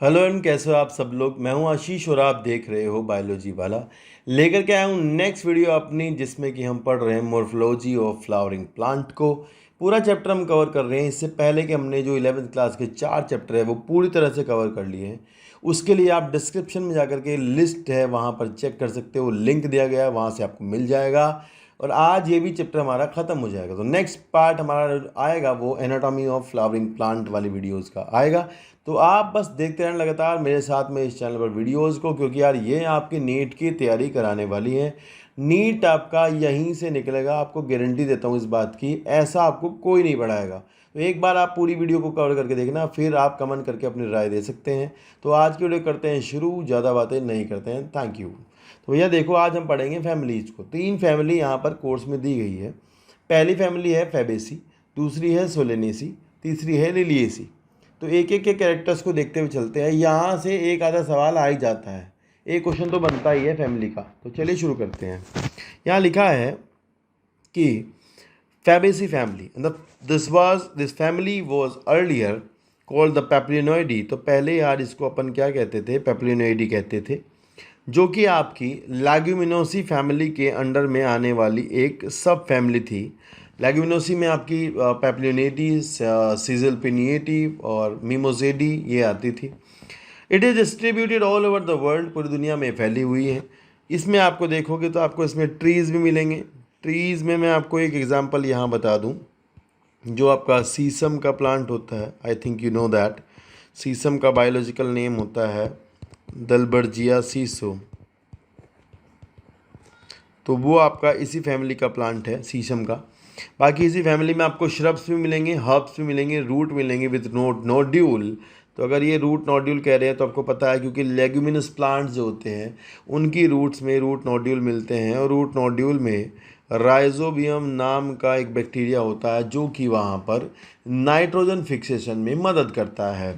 Hello and कैसे हो आप सब लोग। मैं हूं आशीष और आप देख रहे हो बायोलॉजी वाला। लेकर के आया हूं नेक्स्ट वीडियो अपनी, जिसमें कि हम पढ़ रहे हैं मॉर्फोलॉजी ऑफ फ्लावरिंग प्लांट को। पूरा चैप्टर हम कवर कर रहे हैं। इससे पहले कि हमने जो 11th क्लास के 4 चैप्टर है वो पूरी तरह से कवर कर लिए हैं। उसके लिए आप डिस्क्रिप्शन में जाकर के लिस्ट है वहाँ पर चेक कर सकते हो, लिंक दिया गया है, वहाँ से आपको मिल जाएगा। और आज ये भी चैप्टर हमारा ख़त्म हो जाएगा। तो नेक्स्ट पार्ट हमारा आएगा वो एनाटॉमी ऑफ फ्लावरिंग प्लांट वाली वीडियोस का आएगा। तो आप बस देखते रहना लगातार मेरे साथ में इस चैनल पर वीडियोस को, क्योंकि यार ये आपकी नीट की तैयारी कराने वाली है। नीट आपका यहीं से निकलेगा, आपको गारंटी देता हूँ इस बात की। ऐसा आपको कोई नहीं पढ़ाएगा। तो एक बार आप पूरी वीडियो को कवर करके देखना, फिर आप कमेंट करके अपनी राय दे सकते हैं। तो आज की वीडियो करते हैं शुरू, ज़्यादा बातें नहीं करते हैं। Thank you. तो भैया देखो, आज हम पढ़ेंगे फैमिलीज़ को। 3 फैमिली यहाँ पर कोर्स में दी गई है। पहली फैमिली है फैबेसी, दूसरी है सोलेनेसी, तीसरी है लिलिएसी। तो एक एक के कैरेक्टर्स को देखते हुए चलते हैं। यहाँ से एक आधा सवाल आ ही जाता है, एक क्वेश्चन तो बनता ही है फैमिली का। तो चलिए शुरू करते हैं। यहाँ लिखा है कि Fabaceae family, this family was earlier called the Papilionoideae. तो पहले यार इसको अपन क्या कहते थे, पेप्लिनोइडी कहते थे, जो कि आपकी लैग्यूमिनोसी फैमिली के अंडर में आने वाली एक सब फैमिली थी। लैग्यूमिनोसी में आपकी पेप्लियोनेटी, सीजल पिनिएटी और मिमोजेडी ये आती थी। It is distributed all over the world, पूरी दुनिया में फैली हुई है। इसमें आपको देखोगे तो आपको इसमें ट्रीज़ भी मिलेंगे। ट्रीज़ में मैं आपको एक एग्जांपल यहाँ बता दूँ। जो आपका सीसम का प्लांट होता है, I think you know that, sesame का बायोलॉजिकल नेम होता है दलबर्जिया सीसो। तो वो आपका इसी फैमिली का प्लांट है शीशम का। बाकी इसी फैमिली में आपको श्रब्स भी मिलेंगे, हर्ब्स भी मिलेंगे, रूट मिलेंगे विद नोड्यूल। तो अगर ये रूट नोड्यूल कह रहे हैं तो आपको पता है, क्योंकि लेग्यूमिनस प्लांट्स जो होते हैं उनकी रूट्स में रूट नोड्यूल मिलते हैं। और रूट नोड्यूल में राइजोबियम नाम का एक बैक्टीरिया होता है जो कि वहाँ पर नाइट्रोजन फिक्सेशन में मदद करता है।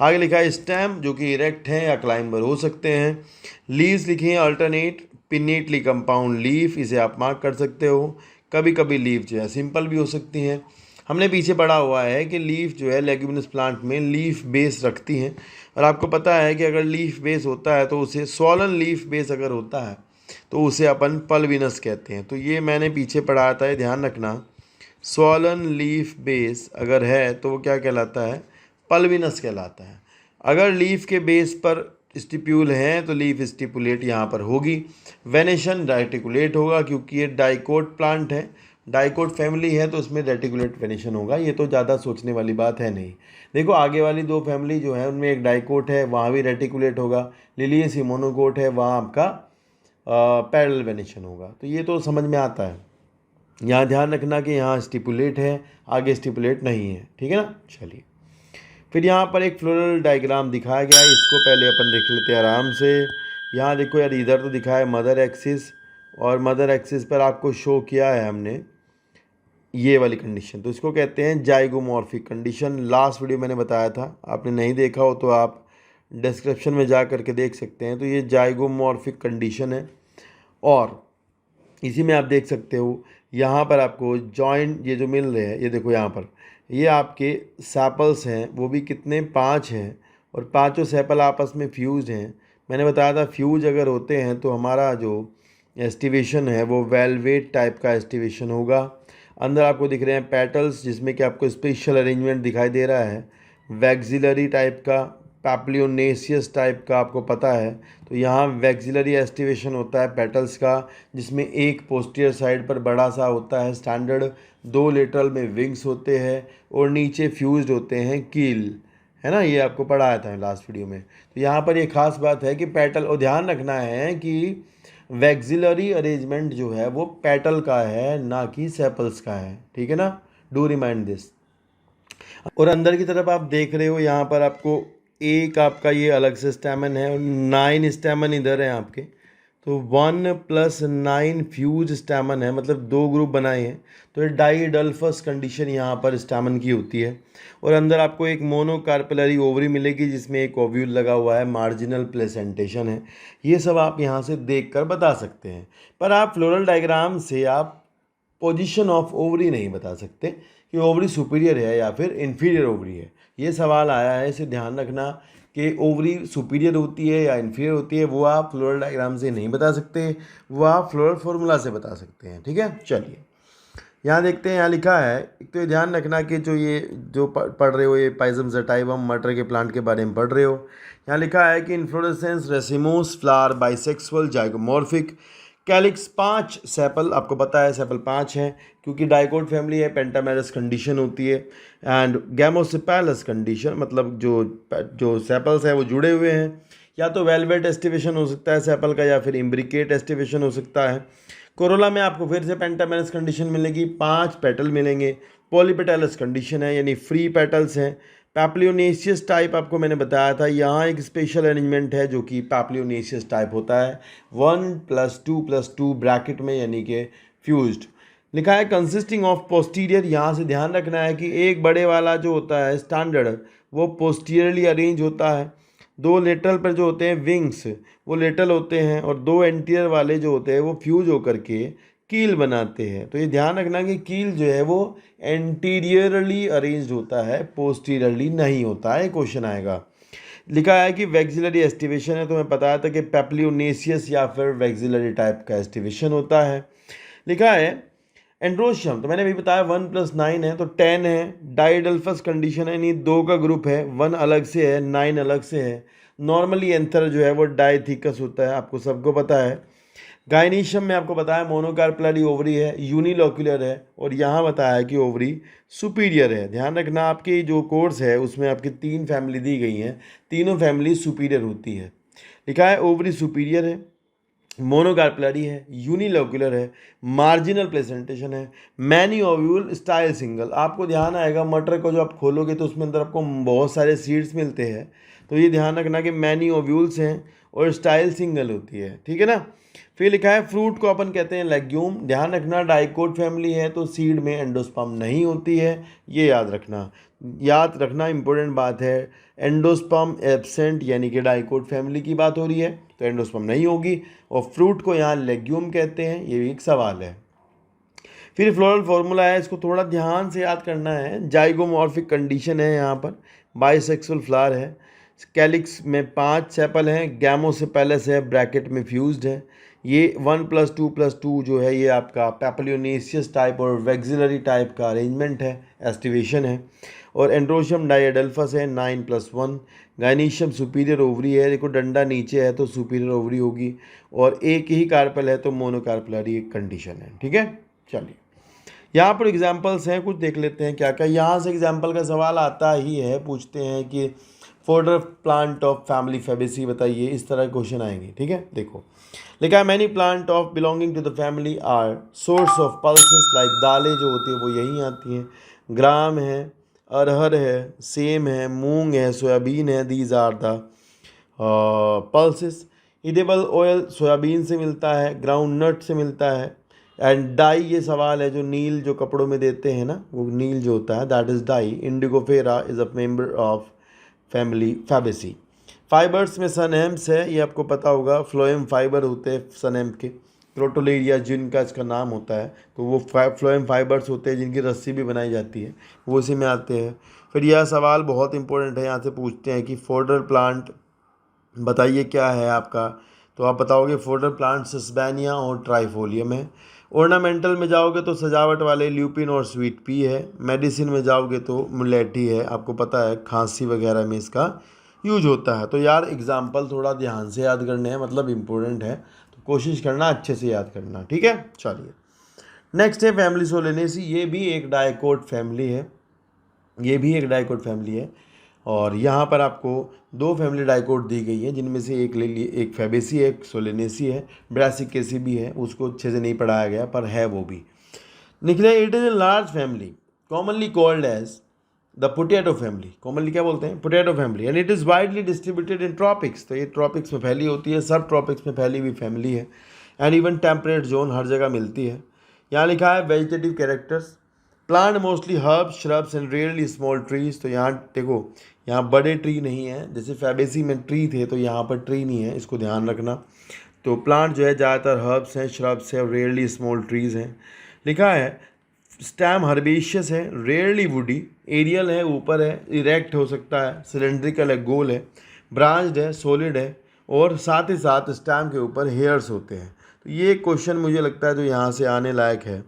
आगे लिखा है स्टेम, जो कि इरेक्ट है या क्लाइंबर हो सकते हैं। लीव्स लिखी हैं अल्टरनेट पिनेटली कंपाउंड लीफ, इसे आप मार्क कर सकते हो। कभी कभी लीफ जो है सिंपल भी हो सकती हैं। हमने पीछे पढ़ा हुआ है कि लीफ जो है लेग्यूमिनस प्लांट में लीफ बेस रखती हैं। और आपको पता है कि अगर लीफ बेस होता है तो उसे स्वॉलन लीफ बेस अगर होता है तो उसे अपन पल्विनस कहते हैं। तो ये मैंने पीछे पढ़ाया था, ये ध्यान रखना। स्वॉलन लीफ बेस अगर है तो वो क्या कहलाता है, पल्विनस कहलाता है। अगर लीफ के बेस पर स्टिप्यूल हैं तो लीफ स्टिपुलेट यहाँ पर होगी। वेनेशन रेटिकुलेट होगा, क्योंकि ये डाइकोट प्लांट है, डाइकोट फैमिली है, तो उसमें रेटिकुलेट वेनेशन होगा। ये तो ज़्यादा सोचने वाली बात है नहीं। देखो आगे वाली 2 फैमिली जो है उनमें एक डाइकोट है, वहाँ भी रेटिकुलेट होगा। लिलियस मोनोकोट है, वहाँ आपका पैरेलल वेनेशन होगा। तो ये तो समझ में आता है। यहाँ ध्यान रखना कि यहाँ स्टिपुलेट है, आगे स्टिपुलेट नहीं है, ठीक है ना। चलिए फिर यहाँ पर एक फ्लोरल डायग्राम दिखाया गया है, इसको पहले अपन देख लेते हैं आराम से। यहाँ देखो यार, इधर तो दिखा है मदर एक्सिस, और मदर एक्सिस पर आपको शो किया है हमने ये वाली कंडीशन। तो इसको कहते हैं जाइगोमॉर्फिक कंडीशन। लास्ट वीडियो मैंने बताया था, आपने नहीं देखा हो तो आप डिस्क्रिप्शन में जा करके देख सकते हैं। तो ये जाइगोमॉर्फिक कंडीशन है। और इसी में आप देख सकते हो यहाँ पर आपको जॉइंट ये जो मिल रहे हैं, ये देखो यहाँ पर ये आपके सैपल्स हैं, वो भी कितने 5 हैं। और पांचों सैपल आपस में फ्यूज हैं। मैंने बताया था फ्यूज अगर होते हैं तो हमारा जो एस्टिवेशन है वो वेलवेट टाइप का एस्टिवेशन होगा। अंदर आपको दिख रहे हैं पेटल्स, जिसमें कि आपको स्पेशल अरेंजमेंट दिखाई दे रहा है। वैक्सिलरी टाइप का, पैप्लियोनेसियस टाइप का आपको पता है। तो यहाँ वैक्सिलरी एस्टिवेशन होता है पेटल्स का, जिसमें एक पोस्टीरियर साइड पर बड़ा सा होता है स्टैंडर्ड, 2 लेटरल में विंग्स होते हैं, और नीचे फ्यूज्ड होते हैं कील, है ना। ये आपको पढ़ाया था लास्ट वीडियो में। तो यहाँ पर ये खास बात है कि पेटल, और ध्यान रखना है कि वैक्सिलरी अरेंजमेंट जो है वो पेटल का है, ना कि सेपल्स का है, ठीक है ना। Do remind this. और अंदर की तरफ आप देख रहे हो यहाँ पर आपको एक आपका ये अलग से स्टैमन है, और 9 स्टैमन इधर है आपके। तो 1 + 9 फ्यूज स्टैमन है, मतलब 2 ग्रुप बनाए हैं। तो ये डाइडल्फस कंडीशन यहाँ पर स्टैमन की होती है। और अंदर आपको एक मोनोकार्पेलरी ओवरी मिलेगी, जिसमें एक ओव्यूल लगा हुआ है, मार्जिनल प्लेसेंटेशन है। ये सब आप यहाँ से देख कर बता सकते हैं। पर आप फ्लोरल डायग्राम से आप पोजीशन ऑफ ओवरी नहीं बता सकते कि ओवरी सुपीरियर है या फिर इन्फीरियर ओवरी है। ये सवाल आया है, इसे ध्यान रखना। कि ओवरी सुपीरियर होती है या इन्फीरियर होती है, वो आप फ्लोरल डायग्राम से नहीं बता सकते, वो आप फ्लोरल फॉर्मूला से बता सकते हैं। ठीक है, चलिए यहाँ देखते हैं। यहाँ लिखा है, एक तो ये ध्यान रखना कि जो पढ़ रहे हो ये पाइजम सेटाइवम मटर के प्लांट के बारे में पढ़ रहे हो। यहाँ लिखा है कि inflorescence racemose flower bisexual zygomorphic calyx 5 sepal, आपको पता है सेपल 5 हैं क्योंकि डाइकोट फैमिली है, पेंटामेरस कंडीशन होती है एंड गैमोसिपैलस कंडीशन, मतलब जो सेपल्स हैं वो जुड़े हुए हैं। या तो वेलवेट एस्टिवेशन हो सकता है सेपल का या फिर इम्ब्रिकेट एस्टिवेशन हो सकता है। कोरोला में आपको फिर से पेंटामेरस कंडीशन मिलेगी, 5 पेटल मिलेंगे। पॉलीपेटलस कंडीशन है यानी फ्री पेटल्स हैं। पैप्लियोनेशियस टाइप आपको मैंने बताया था, यहाँ एक स्पेशल अरेंजमेंट है जो कि पैप्लियोनेशियस टाइप होता है, 1+2+2 ब्रैकेट में यानी कि फ्यूज्ड। लिखा है कंसिस्टिंग ऑफ पोस्टीरियर, यहाँ से ध्यान रखना है कि एक बड़े वाला जो होता है स्टैंडर्ड वो पोस्टीरियरली अरेंज होता है, 2 लेटरल पर जो होते हैं विंग्स वो लेटरल होते हैं और 2 एंटीरियर वाले जो होते हैं वो फ्यूज होकर के कील बनाते हैं। तो ये ध्यान रखना कि कील जो है वो एंटीरियरली अरेंज्ड होता है, पोस्टीरियरली नहीं होता है। क्वेश्चन आएगा। लिखा है कि वैक्सिलरी एस्टिवेशन है, तो मैं बताया था कि पैप्लियोनेशियस या फिर वैक्सिलरी टाइप का एस्टिवेशन होता है। लिखा है एंड्रोशियम, तो मैंने भी बताया 1+9 है तो 10 है। डाइडल्फस कंडीशन है, यानी 2 का ग्रुप है, 1 अलग से है 9 अलग से है। नॉर्मली एंथर जो है वो डाइथिकस होता है, आपको सबको पता है। गाइनीशियम में आपको बताया मोनोकार्पलरी ओवरी है, यूनिलोक्युलर है और यहाँ बताया कि ओवरी सुपीरियर है। ध्यान रखना आपकी जो कोर्स है उसमें आपकी 3 फैमिली दी गई हैं, तीनों फैमिली सुपीरियर होती है। लिखा है ओवरी सुपीरियर है, मोनोकार्पलरी है, यूनिलोक्युलर है, मार्जिनल प्लेसेंटेशन है, मैनी ओव्यूल स्टाइल सिंगल। आपको ध्यान आएगा मटर को जो आप खोलोगे तो उसमें अंदर आपको बहुत सारे सीड्स मिलते हैं, तो ये ध्यान रखना कि मैनी ओव्यूल्स हैं और स्टाइल सिंगल होती है। ठीक है ना। फिर लिखा है फ्रूट को अपन कहते हैं लेग्यूम। ध्यान रखना डाइकोट फैमिली है तो सीड में एंडोस्पर्म नहीं होती है, ये याद रखना इंपॉर्टेंट बात है। एंडोस्पर्म एब्सेंट यानी कि डाइकोट फैमिली की बात हो रही है तो एंडोस्पर्म नहीं होगी, और फ्रूट को यहाँ लेग्यूम कहते हैं, ये भी एक सवाल है। फिर फ्लोरल फार्मूला है, इसको थोड़ा ध्यान से याद करना है। जाइगोमॉर्फिक कंडीशन है, यहाँ पर बाइसेक्सुअल फ्लावर है, कैलिक्स में 5 सेपल हैं, गैमोसेपेलस है, ब्रैकेट में फ्यूज्ड है। ये 1+2+2 जो है ये आपका पैप्लियोनेशियस टाइप और वैक्सिलरी टाइप का अरेंजमेंट है, एस्टिवेशन है। और एंड्रोशियम डाइएडल्फस है 9+1। गाइनीशियम सुपीरियर ओवरी है, देखो डंडा नीचे है तो सुपीरियर ओवरी होगी, और एक ही कार्पल है तो मोनोकार्पलरी एक कंडीशन है। ठीक है, चलिए यहाँ पर एग्जाम्पल्स हैं, कुछ देख लेते हैं क्या क्या। यहाँ से एग्जाम्पल का सवाल आता ही है, पूछते हैं कि fodder plant of family Fabaceae बताइए, इस तरह के क्वेश्चन आएंगे। ठीक है, देखो लिखा है many plant of belonging to the family are source of pulses, like दालें जो होती है वो यहीं आती हैं। ग्राम है, अरहर है, सेम है, मूंग है, सोयाबीन है, these are the pulses. Edible oil soybean से मिलता है, ग्राउंड नट से मिलता है। एंड डाई, ये सवाल है जो नील जो कपड़ों में देते हैं ना, वो नील जो होता है that is dye. Indigofera is a member of family Fabaceae. Fibres में सनएम्स है, ये आपको पता होगा, फ्लोएम फाइबर होते हैं सनएम के, क्रोटोलेरिया जिनका इसका नाम होता है, तो वो फ्लोएम फाइबर्स होते हैं जिनकी रस्सी भी बनाई जाती है, वो इसी में आते हैं। फिर यह सवाल बहुत इंपॉर्टेंट है, यहाँ से पूछते हैं कि फोडर प्लांट बताइए क्या है आपका, तो आप बताओगे फोडर प्लांट सिस्बेनिया और ट्राइफोलियम है। ऑर्नामेंटल में जाओगे तो सजावट वाले ल्यूपिन और स्वीट पी है। मेडिसिन में जाओगे तो मुलेटी है, आपको पता है खांसी वगैरह में इसका यूज होता है। तो यार एग्जाम्पल थोड़ा ध्यान से याद करने हैं, मतलब इम्पोर्टेंट है, तो कोशिश करना अच्छे से याद करना। ठीक है, चलिए नेक्स्ट है फैमिली सोलेनेसी। ये भी एक डाइकोट फैमिली है, ये भी एक डाइकोट फैमिली है, और यहाँ पर आपको 2 फैमिली डाइकोट दी गई है जिनमें से एक ले लिए, एक फैबेसी है, एक सोलेनेसी है, ब्रासिकेसी भी है, उसको अच्छे से नहीं पढ़ाया गया पर है वो भी। निकले it is a large family commonly called as the potato family. Commonly क्या बोलते हैं, potato family. And it is widely distributed in tropics, तो ये ट्रॉपिक्स में फैली होती है, सब ट्रॉपिक्स में फैली हुई फैमिली है। एंड इवन टेम्परेट जोन हर जगह मिलती है। यहाँ लिखा है vegetative characters, plant mostly herbs shrubs and rarely small trees. तो यहाँ देखो, यहाँ बड़े ट्री नहीं है, जैसे फैबेसी में ट्री थे तो यहाँ पर ट्री नहीं है, इसको ध्यान रखना। तो प्लांट जो है ज़्यादातर हर्ब्स हैं, श्रब्स है, रेयरली स्मॉल ट्रीज़ हैं। लिखा है स्टैम हर्बेशियस है, रेयरली वुडी, एरियल है, ऊपर है, इरेक्ट हो सकता है, सिलेंड्रिकल है, गोल है, ब्रांच्ड है, सॉलिड है, और साथ ही साथ स्टेम के ऊपर हेयर्स होते हैं। तो ये क्वेश्चन मुझे लगता है जो यहाँ से आने लायक है।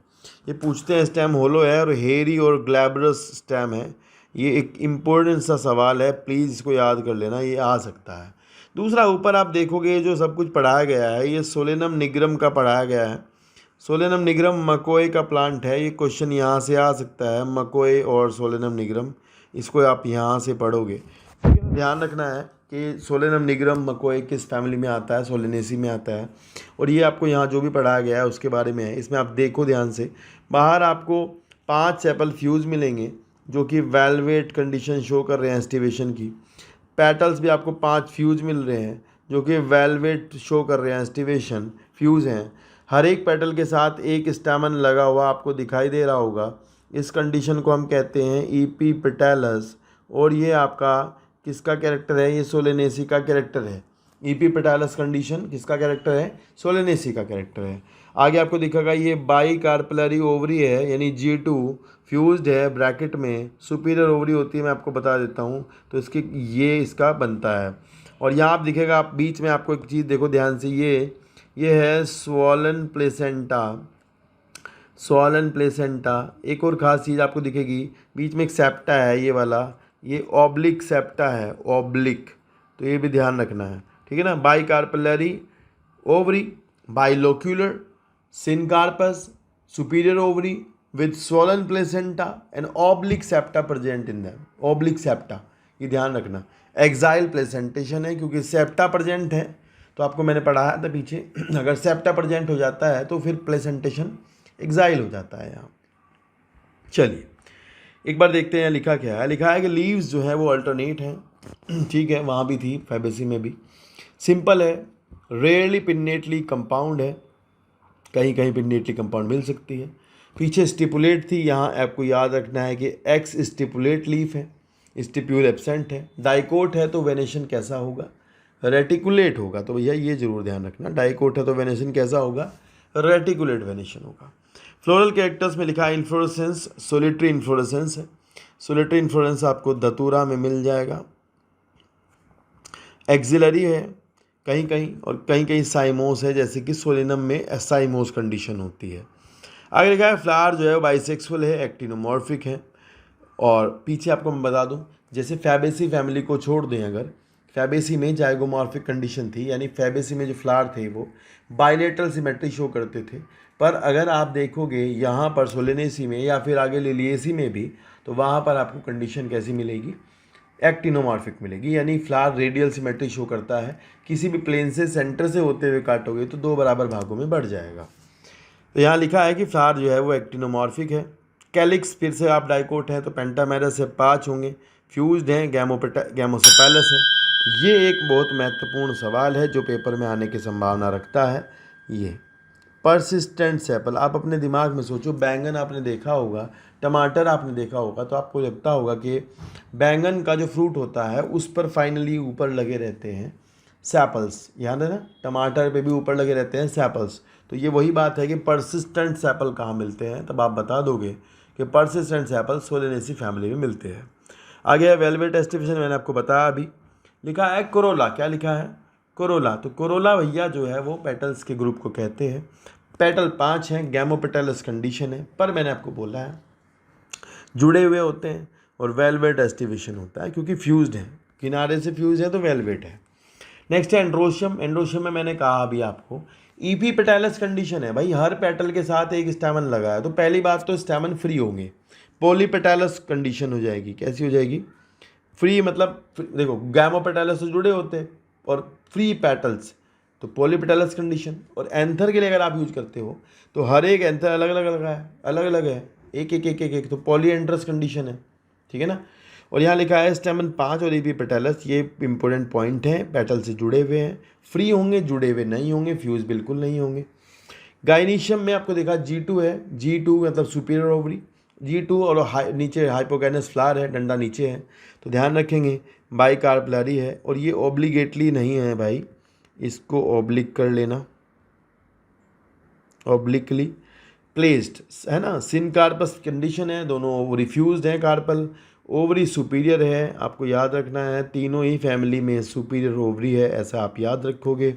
ये पूछते हैं स्टेम होलो है और हेयरी और ग्लैब्रस स्टेम है। ये एक इम्पोर्टेंट सा सवाल है, प्लीज़ इसको याद कर लेना, ये आ सकता है। दूसरा, ऊपर आप देखोगे जो सब कुछ पढ़ाया गया है ये सोलेनम निग्रम का पढ़ाया गया है। सोलेनम निग्रम मकोए का प्लांट है। ये क्वेश्चन यहाँ से आ सकता है, मकोए और सोलेनम निग्रम, इसको आप यहाँ से पढ़ोगे। ध्यान रखना है कि सोलेनम निग्रम मकोए किस फैमिली में आता है, सोलेनेसी में आता है। और ये आपको यहाँ जो भी पढ़ाया गया है उसके बारे में है, इसमें आप देखो ध्यान से। बाहर आपको 5 सेपल फ्यूज़ मिलेंगे जो कि वेलवेट कंडीशन शो कर रहे हैं एस्टिवेशन की। पेटल्स भी आपको 5 फ्यूज़ मिल रहे हैं जो कि वेलवेट शो कर रहे हैं, एस्टिवेशन फ्यूज़ हैं। हर एक पेटल के साथ एक स्टैमन लगा हुआ आपको दिखाई दे रहा होगा। इस कंडीशन को हम कहते हैं ईपी पेटैलस। और ये आपका किसका कैरेक्टर है, ये सोलेनेसी का कैरेक्टर है। ईपी पेटैलस कंडीशन किसका कैरेक्टर है, सोलेनेसी का कैरेक्टर है। आगे आपको दिखेगा ये बाई कार्पलरी ओवरी है, यानी G2 फ्यूज्ड है, ब्रैकेट में सुपीरियर ओवरी होती है, मैं आपको बता देता हूँ। तो इसकी ये इसका बनता है। और यहाँ आप दिखेगा, आप बीच में आपको एक चीज़ देखो ध्यान से, ये है स्वॉलन प्लेसेंटा। Swollen placenta. एक और ख़ास चीज़ आपको दिखेगी, बीच में एक सेप्टा है ये वाला, ये ऑब्लिक सेप्टा है, ऑब्लिक। तो ये भी ध्यान रखना है, ठीक है ना। Bicarpellary ovary, bilocular, syncarpous, superior ovary with swollen placenta and oblique septa present in them. Oblique septa, ये ध्यान रखना। एक्साइल प्लेसेंटेशन है क्योंकि सेप्टा प्रेजेंट है, तो आपको मैंने पढ़ाया था पीछे, अगर सेप्टा प्रेजेंट हो जाता है तो फिर प्लेसेंटेशन एक्साइल हो जाता है यहाँ। चलिए एक बार देखते हैं लिखा क्या है। लिखा है कि लीव्स जो है वो अल्टरनेट हैं, ठीक है, वहाँ भी थी, फैबेसी में भी। सिंपल है, रेयरली पिन्नेटली कंपाउंड है, कहीं कहीं पिन्नेटली कंपाउंड मिल सकती है। पीछे स्टिपुलेट थी, यहाँ आपको याद रखना है कि एक्स स्टिपुलेट लीफ है, स्टिप्यूल एब्सेंट है। डाइकोट है तो वेनेशन कैसा होगा, रेटिकुलेट होगा। तो भैया ये जरूर ध्यान रखना, डाइकोट है तो वेनेशन कैसा होगा, रेटिकुलेट वेनेशन होगा। फ्लोरल कैरेक्टर्स में लिखा है इन्फ्लोरेसेंस, सोलिटरी इन्फ्लोरेसेंस है। सोलिटरी इन्फ्लोरेंस आपको धतूरा में मिल जाएगा। एक्सिलरी है कहीं कहीं, और कहीं कहीं साइमोस है, जैसे कि सोलिनम में एसाइमोस कंडीशन होती है। आगे लिखा है फ्लावर जो है बाइसेक्सुअल है, एक्टिनोमॉर्फिक है। और पीछे आपको मैं बता दूं, जैसे फैबेसी फैमिली को छोड़ दें, अगर फैबेसी में जाइगोमॉर्फिक कंडीशन थी, यानी फैबेसी में जो फ्लावर थे वो बाइलेटरल सिमेट्री शो करते थे। पर अगर आप देखोगे यहाँ पर सोलेनेसी में या फिर आगे लिलिएसी में भी, तो वहाँ पर आपको कंडीशन कैसी मिलेगी, एक्टिनोमॉर्फिक मिलेगी, यानी फ्लावर रेडियल सिमेट्री शो करता है। किसी भी प्लेन से सेंटर से होते हुए काटोगे तो 2 बराबर भागों में बढ़ जाएगा। तो यहाँ लिखा है कि फ्लावर जो है वो एक्टिनोमॉर्फिक है। कैलिक्स फिर से आप डाइकोट हैं तो पेंटामेरस है, 5 होंगे। फ्यूज्ड हैं, गैमोसेपेलस है। ये एक बहुत महत्वपूर्ण सवाल है जो पेपर में आने की संभावना रखता है। ये परसिस्टेंट सेपल, आप अपने दिमाग में सोचो, बैंगन आपने देखा होगा, टमाटर आपने देखा होगा, तो आपको लगता होगा कि बैंगन का जो फ्रूट होता है उस पर फाइनली ऊपर लगे रहते हैं सैपल्स, याद है ना। टमाटर पे भी ऊपर लगे रहते हैं सैपल्स। तो ये वही बात है कि परसिस्टेंट सैपल कहाँ मिलते हैं, तब आप बता दोगे कि परसिस्टेंट सैपल सोलेनेसी फैमिली में मिलते हैं। आगे है वेलवेट एस्टिवेशन, मैंने आपको बताया अभी। लिखा है कोरोला, क्या लिखा है, कोरोला। तो कोरोला भैया जो है वो पेटल्स के ग्रुप को कहते हैं। पेटल 5 हैं, गैमोपेटलस कंडीशन है, पर मैंने आपको बोला है जुड़े हुए होते हैं और वेलवेट एस्टिवेशन होता है क्योंकि फ्यूज्ड है, किनारे से फ्यूज है तो वेलवेट है। नेक्स्ट है एंड्रोशियम। एंड्रोशियम में मैंने कहा अभी आपको ईपी पेटैलस कंडीशन है भाई, हर पेटल के साथ एक स्टैमन लगा है, तो पहली बात तो स्टैमन फ्री होंगे। पॉलीपेटैलस कंडीशन हो जाएगी, कैसी हो जाएगी, फ्री, मतलब देखो गैमोपेटैलस से जुड़े होते हैं और फ्री पेटल्स, तो पॉलीपेटैलस कंडीशन। और एंथर के लिए अगर आप यूज करते हो तो हर एक एंथर अलग अलग लगा है, अलग अलग है, एक एक एक एक एक, तो पॉलीएंड्रस कंडीशन है, ठीक है ना। और यहाँ लिखा है स्टेमन 5 और ईपी पेटैलस, ये इंपॉर्टेंट पॉइंट है, पेटल से जुड़े हुए हैं, फ्री होंगे, जुड़े हुए नहीं होंगे, फ्यूज बिल्कुल नहीं होंगे। गाइनीशियम में आपको देखा G2 है, G2 मतलब सुपीरियर ओवरी, G2 और नीचे हाइपोगैनस फ्लावर है, डंडा नीचे है, तो ध्यान रखेंगे। बाइकार्पलरी है और ये ऑब्लिगेटली नहीं है भाई, इसको ऑब्लिक कर लेना, ऑब्लिकली प्लेस्ड है ना। सिन कार्पस कंडीशन है, दोनों रिफ्यूज्ड हैं कार्पल, ओवरी सुपीरियर है, आपको याद रखना है, तीनों ही फैमिली में सुपीरियर ओवरी है, ऐसा आप याद रखोगे।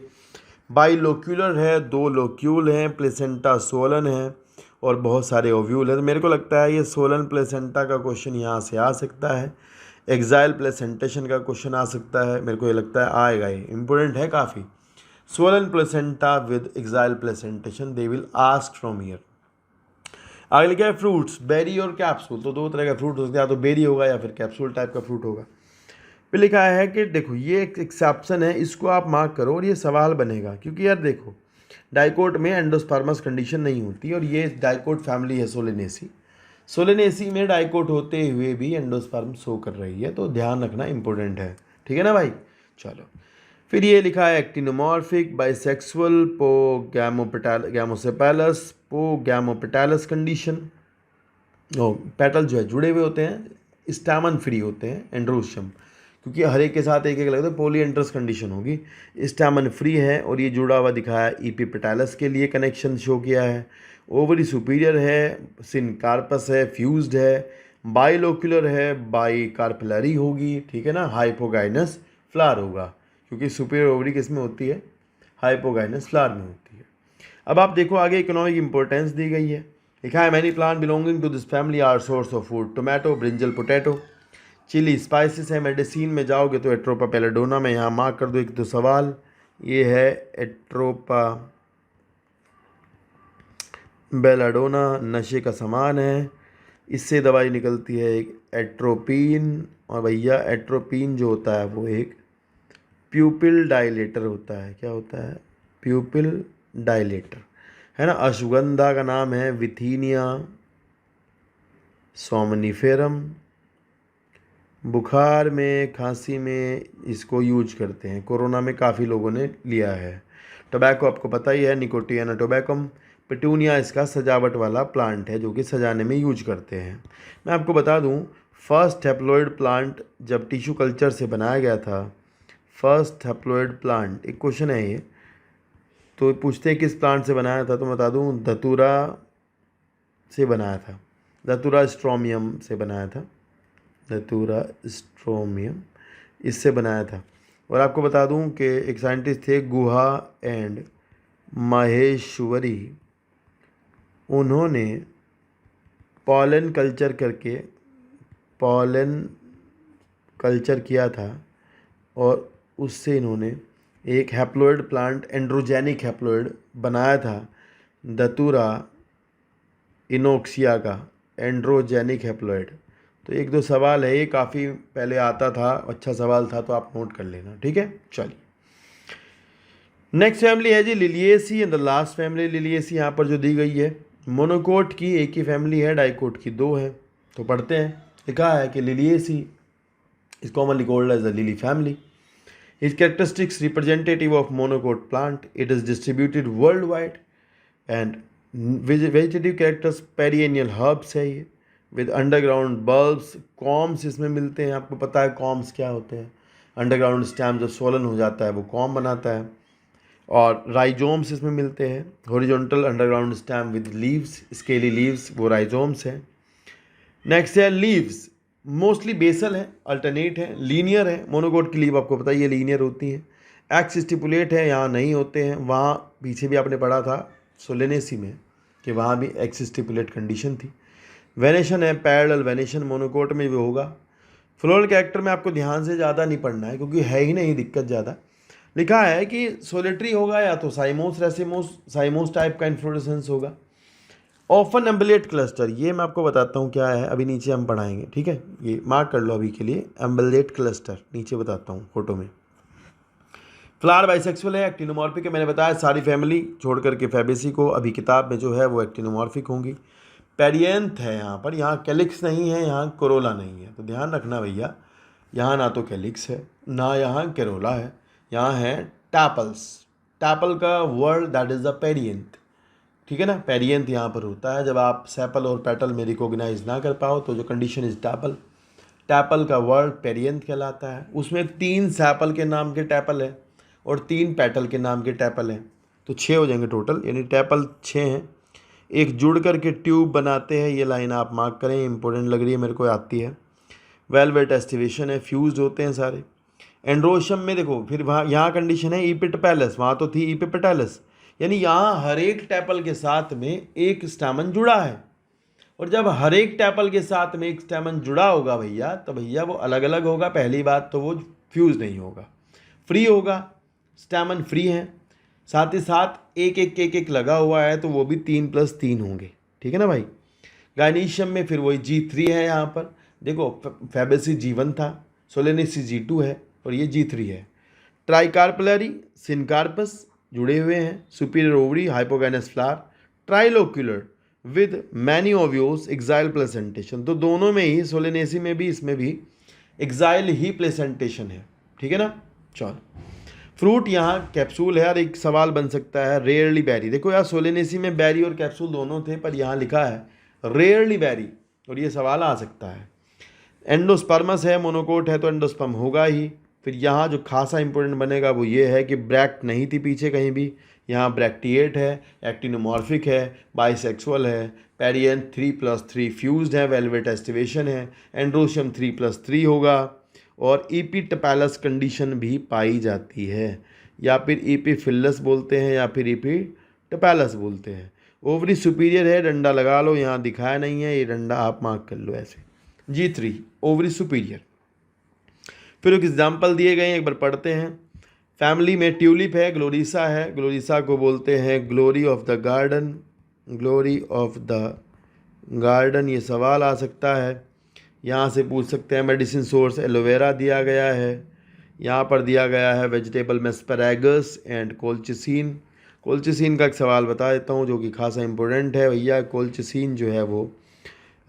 बाइलोक्यूलर है, 2 लोक्यूल हैं, प्लेसेंटा सोलन है और बहुत सारे ओव्यूल हैं। तो मेरे को लगता है ये सोलन प्लेसेंटा का क्वेश्चन यहाँ से आ सकता है, एक्साइल प्लेसेंटेशन का क्वेश्चन आ सकता है, मेरे को ये लगता है आएगा, ये इंपॉर्टेंट है काफ़ी। Solan placenta with exile placentation they will ask from here. आगे लिखा है फ्रूट्स, बेरी और कैप्सूल। तो 2 तरह का फ्रूट हो सकता है, या तो बेरी होगा या फिर कैप्सूल टाइप का फ्रूट होगा। फिर लिखा है कि देखो ये एक एक्सेप्शन है, इसको आप मार्क करो और ये सवाल बनेगा, क्योंकि यार देखो डाइकोट में एंडोस्पर्मस कंडीशन नहीं होती और ये डाइकोट फैमिली है सोलेनेसी। सोलेनेसी में डाइकोट होते हुए भी एंडोस्पर्म शो कर रही है, तो ध्यान रखना इंपॉर्टेंट है, ठीक है ना भाई। चलो फिर ये लिखा है actinomorphic, bisexual, gamosepalous, gamopetalous condition. Petal जो है जुड़े हुए होते हैं, स्टैमन फ्री होते हैं, एंड्रोशियम, क्योंकि हर एक के साथ एक एक लगता है, पॉलीएंड्रस कंडीशन होगी। स्टैमन फ्री है और ये जुड़ा हुआ दिखाया है, ईपीपेटालस के लिए कनेक्शन शो किया है। ओवरी सुपीरियर है, सिनकार्पस है, फ्यूज्ड है, बाइलोक्यूलर है, बाई कार्पलरी होगी, ठीक है ना, हाइपोगाइनस फ्लावर होगा, क्योंकि सुपीरियर ओवरी किस में होती है, हाइपोगाइनस फ्लावर में होती है। अब आप देखो आगे इकोनॉमिक इंपॉर्टेंस दी गई है, लिखा है many plant belonging to this family are source of food, tomato, brinjal, potato. Chilli spices है, मेडिसिन में जाओगे तो एट्रोपा पेलाडोना में यहाँ मार्क कर दो एक तो सवाल, ये है एट्रोपा बेलाडोना, नशे का सामान है, इससे दवाई निकलती है एक एट्रोपिन, और भैया एट्रोपिन जो होता है वो एक प्यूपिल डायलेटर होता है। क्या होता है, प्यूपिल डायलेटर, है ना। अश्वगंधा का नाम है विथीनिया सोमनिफेरम, बुखार में, खांसी में इसको यूज करते हैं, कोरोना में काफ़ी लोगों ने लिया है। टोबैको आपको पता ही है, निकोटियाना टोबैकम। पिटूनिया इसका सजावट वाला प्लांट है जो कि सजाने में यूज करते हैं। मैं आपको बता दूं, फर्स्ट हैप्लॉइड प्लांट जब टिश्यू कल्चर से बनाया गया था, फर्स्ट हैप्लॉइड प्लांट, एक क्वेश्चन है ये, तो पूछते हैं किस प्लांट से बनाया था, तो मैं बता दूं धतूरा से बनाया था, धतूरा स्ट्रोमियम से बनाया था, धतूरा स्ट्रोमियम इससे बनाया था। और आपको बता दूं कि एक साइंटिस्ट थे गुहा एंड माहेश्वरी, उन्होंने पॉलन कल्चर करके पॉलन कल्चर किया था और उससे इन्होंने एक हैप्लॉइड प्लांट, एंड्रोजेनिक हैप्लॉइड बनाया था, धतूरा इनोक्सिया का एंड्रोजेनिक हैप्लॉइड। तो 1-2 सवाल है, ये काफ़ी पहले आता था, अच्छा सवाल था, तो आप नोट कर लेना, ठीक है। चलिए नेक्स्ट फैमिली है जी Liliaceae, and the last family Liliaceae यहाँ पर जो दी गई है, मोनोकोट की एक ही फैमिली है, डाइकोट की 2 है। तो पढ़ते हैं, लिखा है कि Liliaceae is commonly called as the lily family. Its characteristics representative of monocot plant. It is distributed worldwide and vegetative characters perennial herbs है ये, with underground bulbs, कॉम्स इसमें मिलते हैं। आपको पता है कॉम्स क्या होते हैं, अंडरग्राउंड स्टेम जब सोलन हो जाता है वो कॉम बनाता है, और राइजोम्स इसमें मिलते हैं, horizontal underground stem with leaves, scaly leaves, वो राइजोम्स हैं। नेक्स्ट है लीव्स, मोस्टली बेसल है, अल्टरनेट है, लीनियर है। मोनोकोट की लीव आपको पता है ये लीनियर होती हैं। एक्स स्टिपुलेट है, यहाँ नहीं होते हैं, वहाँ पीछे भी आपने पढ़ा था सोलेनेसी में कि वहाँ भी एक्स स्टिपुलेट कंडीशन थी। वेनेशन है, पैरेलल वेनेशन मोनोकोट में भी होगा। फ्लोरल कैरेक्टर में आपको ध्यान से ज़्यादा नहीं पढ़ना है क्योंकि है ही नहीं दिक्कत ज़्यादा। लिखा है कि सोलेटरी होगा या तो साइमोस रेसिमोस, साइमोस टाइप का इन्फ्लोरेसेंस होगा। ऑफन एम्बलेट क्लस्टर, ये मैं आपको बताता हूँ क्या है, अभी नीचे हम पढ़ाएंगे, ठीक है, ये मार्क कर लो अभी के लिए। एम्बलेट क्लस्टर नीचे बताता हूँ फोटो में। फ्लावर बाइसेक्सुअल है, एक्टिनोमॉर्फिक है, मैंने बताया सारी फैमिली छोड़ करके फैबेसी को अभी किताब में जो है वो एक्टिनोमॉर्फिक होंगी। पेरियंथ है यहाँ पर, यहाँ कैलिक्स नहीं है, यहाँ कोरोला नहीं है, तो ध्यान रखना भैया, यहाँ ना तो कैलिक्स है ना यहाँ कैरोला है, यहाँ है टैपल्स। टैपल का word that is the perianth, ठीक है ना। पेरियंथ यहाँ पर होता है जब आप सेपल और पेटल में रिकॉग्नाइज ना कर पाओ, तो जो कंडीशन इज टैपल, टैपल का वर्ड पेरियंथ कहलाता है। उसमें 3 सेपल के नाम के टैपल है और 3 पेटल के नाम के टैपल हैं, तो 6 हो जाएंगे टोटल, यानी टैपल 6 हैं। एक जुड़ कर के ट्यूब बनाते हैं, ये लाइन आप मार्क करें, इंपॉर्टेंट लग रही है मेरे को, आती है। वेलवेट एस्टिवेशन है, फ्यूज्ड होते हैं सारे। एंड्रोशियम में देखो फिर वहाँ यहाँ कंडीशन है इपिटपैलस, वहाँ तो थी इपिपेटैलस, यानी यहाँ हर एक टैपल के साथ में एक स्टैमन जुड़ा है। और जब हर एक टैपल के साथ में एक स्टैमन जुड़ा होगा भैया, तो भैया वो अलग अलग होगा। पहली बात तो वो फ्यूज नहीं होगा, फ्री होगा, स्टैमन फ्री है। साथ ही साथ एक लगा हुआ है, तो वो भी 3+3 होंगे, ठीक है ना भाई। गायनीशियम में फिर वही G3 है। यहाँ पर देखो फैबेसी G1 था, सोलेनेसी G2 है और ये G3 है। ट्राइकार्पलरी सिनकार्पस जुड़े हुए हैं, superior ovary, hypogynous flower, trilocular with many ovules, axile placentation. तो दोनों में ही, सोलेनेसी में भी इसमें भी एक्साइल ही प्लेसेंटेशन है, ठीक है ना। चलो फ्रूट यहाँ कैप्सूल है। यार एक सवाल बन सकता है, रेयरली बैरी। देखो यार सोलेनेसी में बैरी और कैप्सूल दोनों थे, पर यहाँ लिखा है रेयरली बैरी, और ये सवाल आ सकता है। एंडोस्पर्मस है, मोनोकोट है तो एंडोस्पर्म होगा ही। फिर यहाँ जो खासा इंपॉर्टेंट बनेगा वो ये है कि ब्रैक्ट नहीं थी पीछे कहीं भी, यहाँ ब्रैक्टिएट है, एक्टिनोमॉर्फिक है, बाइसेक्सुअल है, पेरियन 3+3 फ्यूज्ड है, वेलवेट एस्टिवेशन है, एंड्रोशियम 3+3 होगा, और इपिटपैलस कंडीशन भी पाई जाती है, या फिर इपिफिलस बोलते हैं या फिर इपिटपैलस बोलते हैं। ओवरी सुपीरियर है, डंडा लगा लो, यहाँ दिखाया नहीं है, ये डंडा आप मार्क कर लो ऐसे, G3 ओवरी सुपीरियर। फिर एक एग्जाम्पल दिए गए हैं, एक बार पढ़ते हैं। फैमिली में ट्यूलिप है, ग्लोरिसा है, ग्लोरिसा को बोलते हैं glory of the garden, glory of the garden, ये सवाल आ सकता है। यहाँ से पूछ सकते हैं। मेडिसिन सोर्स एलोवेरा दिया गया है, यहाँ पर दिया गया है वेजिटेबल में एस्पैरागस एंड कोलचिसिन। कोलचिसिन का एक सवाल बता देता हूँ जो कि खासा इंपॉर्टेंट है भैया। कोलचिसिन जो है वो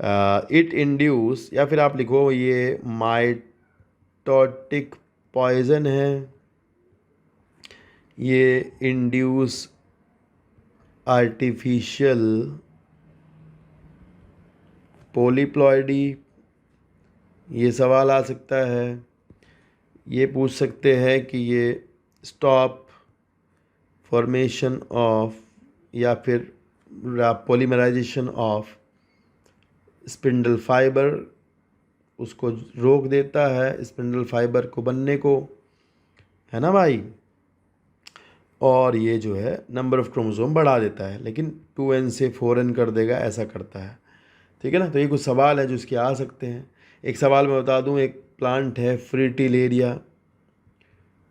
इट इंड्यूस, या फिर आप लिखो ये माइटोटिक पॉइजन है, ये इंड्यूस आर्टिफिशियल पोलीप्लॉइडी, ये सवाल आ सकता है। ये पूछ सकते हैं कि ये स्टॉप फॉर्मेशन ऑफ, या फिर पॉलीमराइजेशन ऑफ स्पिंडल फाइबर, उसको रोक देता है स्पिंडल फाइबर को बनने को, है ना भाई। और ये जो है नंबर ऑफ क्रोमोसोम बढ़ा देता है, लेकिन 2n से 4n कर देगा, ऐसा करता है, ठीक है ना। तो ये कुछ सवाल है जो इसके आ सकते हैं। एक सवाल मैं बता दूं, एक प्लांट है फ्रिटिलेरिया,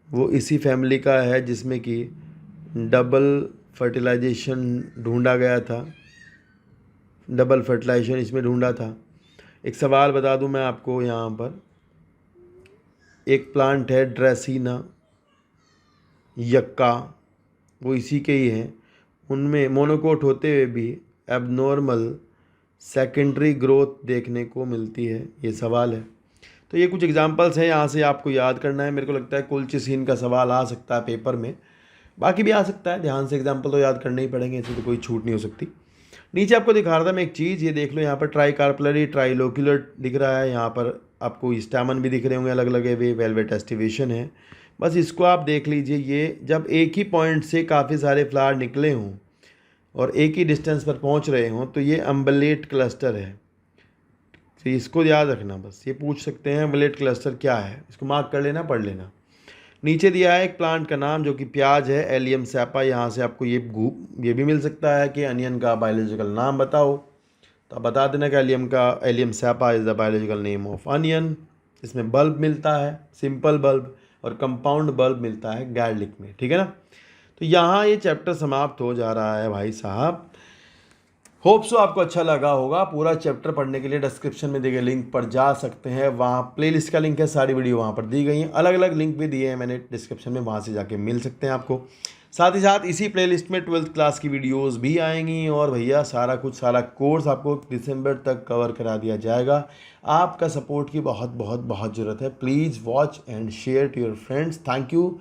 वो इसी फैमिली का है जिसमें कि डबल फर्टिलाइजेशन ढूंढा गया था, डबल फर्टिलाइजेशन इसमें ढूंढा था। एक सवाल बता दूं मैं आपको, यहाँ पर एक प्लांट है ड्रेसिना यक्का, वो इसी के ही हैं। उनमें मोनोकोट होते हुए भी एबनॉर्मल सेकेंडरी ग्रोथ देखने को मिलती है, ये सवाल है। तो ये कुछ एग्जांपल्स हैं, यहाँ से आपको याद करना है। मेरे को लगता है कोलचिसिन का सवाल आ सकता है पेपर में, बाकी भी आ सकता है। ध्यान से एग्जांपल तो याद करने ही पड़ेंगे, इससे तो कोई छूट नहीं हो सकती। नीचे आपको दिखा रहा था मैं एक चीज़, ये देख लो, यहाँ पर ट्राइकार्पलरी ट्राइलोक्यूलर दिख रहा है, यहाँ पर आपको स्टैमन भी दिख रहे होंगे अलग अलग वे, वेलवेट एस्टिवेशन है। बस इसको आप देख लीजिए, ये जब एक ही पॉइंट से काफ़ी सारे फ्लावर निकले हों और एक ही डिस्टेंस पर पहुंच रहे हों, तो ये अम्बलेट क्लस्टर है। तो इसको याद रखना, बस ये पूछ सकते हैं अम्बलेट क्लस्टर क्या है, इसको मार्क कर लेना, पढ़ लेना। नीचे दिया है एक प्लांट का नाम जो कि प्याज है, एलियम सैपा। यहाँ से आपको ये भी मिल सकता है कि अनियन का बायोलॉजिकल नाम बताओ, तो आप बता देना कि Allium cepa is the biological name of onion. इसमें बल्ब मिलता है, सिंपल बल्ब, और कंपाउंड बल्ब मिलता है गार्लिक में, ठीक है ना। तो यहाँ ये चैप्टर समाप्त हो जा रहा है भाई साहब। होप सो आपको अच्छा लगा होगा। पूरा चैप्टर पढ़ने के लिए डिस्क्रिप्शन में दिए गए लिंक पर जा सकते हैं, वहाँ प्लेलिस्ट का लिंक है, सारी वीडियो वहाँ पर दी गई हैं। अलग अलग लिंक भी दिए हैं मैंने डिस्क्रिप्शन में, वहाँ से जाके मिल सकते हैं आपको। साथ ही साथ इसी प्लेलिस्ट में 12th क्लास की वीडियोस भी आएंगी, और भैया सारा कोर्स आपको दिसंबर तक कवर करा दिया जाएगा। आपका सपोर्ट की बहुत बहुत बहुत ज़रूरत है। Please watch and share to your friends. Thank you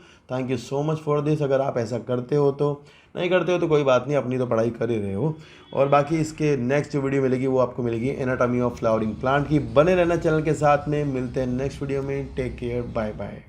so much for this. अगर आप ऐसा करते हो तो, नहीं करते हो तो कोई बात नहीं, अपनी तो पढ़ाई कर ही रहे हो। और बाकी इसके नेक्स्ट जो वीडियो मिलेगी वो आपको मिलेगी एनाटॉमी ऑफ फ्लावरिंग प्लांट की। बने रहना चैनल के साथ में। मिलते हैं नेक्स्ट वीडियो में। Take care, bye bye.